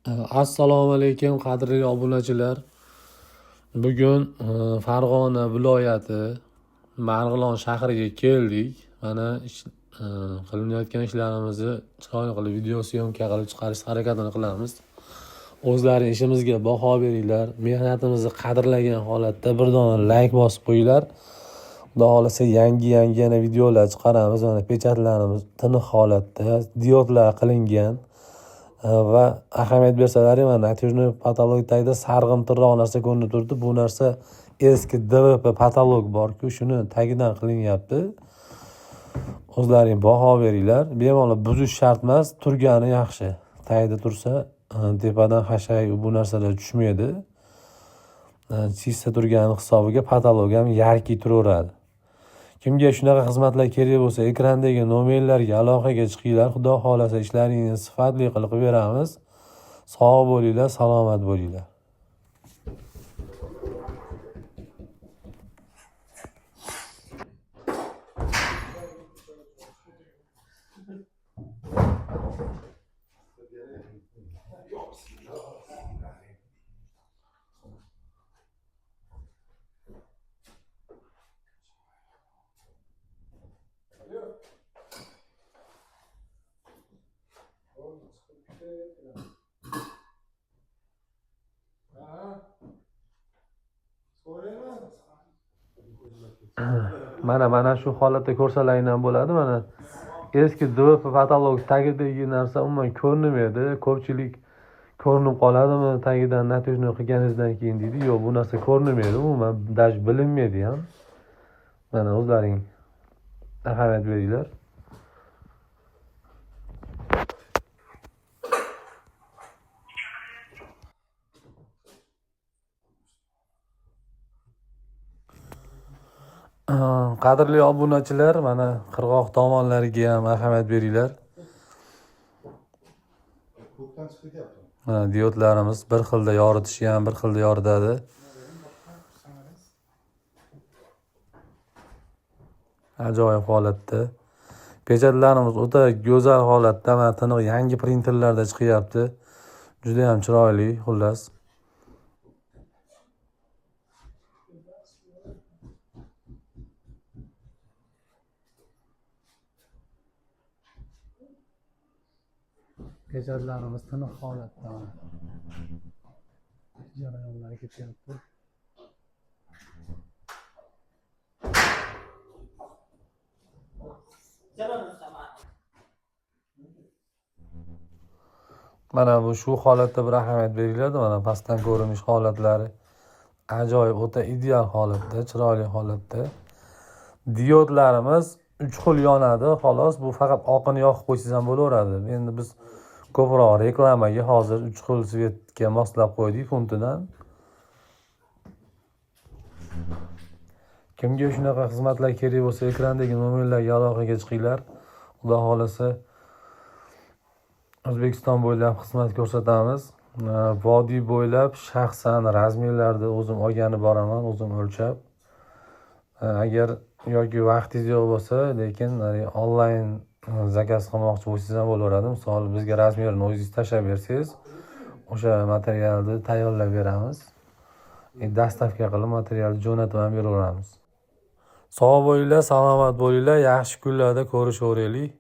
Assalomu alaykum qadrli obunachilar. Bugun Farg'ona viloyati Marg'ilon shahriga keldik. Mana qilinayotgan ishlarimizni chiroyli qilib video syomka qilib chiqarish harakatini qilamiz. O'zlari ishimizga baho beringlar. Mehnatimizni qadrlagan holatda bir dona like bosib qo'yinglar. Xudo xolasa yangi yana videolar chiqaramiz. Mana pechatlarimiz tiniq holatda, diodlar qilingan. Va ahamiyat bersalaring, mana natijni patolog tagida sarg'imtirroq narsa ko'rinib turibdi. Bu narsa eski DVP patolog bor-ku, shuni tagidan qilinyapti. O'zlaring baho beringlar. Bemalol buzish shart emas, turgani yaxshi. Tagida tursa, tepadan xashak bu narsalar tushmaydi. Chista turgani hisobiga patolog ham yarki turaveradi. Kimga shunaqa xizmatlar kerak bo'lsa, ekrandagi nomerlarga aloqaga chiqinglar. Xudo xolasa ishlaringizni sifatli qilib beramiz. Sog' bo'linglar, salomat bo'linglar. Mana shu holatda ko'rsalaring ham bo'ladi. Mana eski DVP patolog tagidagi narsa umuman ko'rinmaydi. Ko'pchilik ko'rinib qoladimi tagidan natijni qilganingizdan keyin deydi. Yo'q, bu narsa ko'rinmaydi, umuman daj bilinmaydi ham. Mana o'zlaring ahamiyat beringlar. Qadrli obunachilar, mana qirg'oq tomonlariga ham ahamiyat beringlar. Mana diodlarimiz bir xilda yoritishi ham bir xilda yoritadi. Ajoyib holatda. Pechatlarimiz o'ta go'zal holatda, mana tiniq yangi printerlarda chiqyapti. Juda ham chiroyli, xullas. Pechatlarimiz tiniq holatda. Jarayonlar ketyapti. Mana bu shu holatda bir ahamiyat beringlar. Mana pastdan ko'rinish holatlari ajoyib, o'ta ideal holatda, chiroyli holatda. Diodlarimiz 3 xil yonadi, xolos. Bu faqat oqini yoqib qo'ysangiz ham bo'laveradi. Endi biz ko'proq reklamaga hozir 3 xil svetga moslab qo'ydik funtidan. Kimga shunaqa xizmatlar kerak bo'lsa, ekrandagi nomerlarga aloqaga chiqinglar. Xudo xolasa O'zbekiston bo'ylab xizmat ko'rsatamiz. Vodiy bo'ylab shaxsan razmerlarni o'zim olgani boraman, o'zim o'lchab. Agar yoki vaqtingiz yo'q bo'lsa, lekin onlayn zakaz qilmoqchi bo'lsangiz ham bo'laveradi. Misol bizga razmerini o'zingiz tashlab bersangiz, o'sha materialni tayyorlab beramiz. Dastavka qilib materialni jo'natib ham beraveramiz. Sog' bo'linglar, salomat bo'linglar, yaxshi kunlarda ko'rishaveraylik.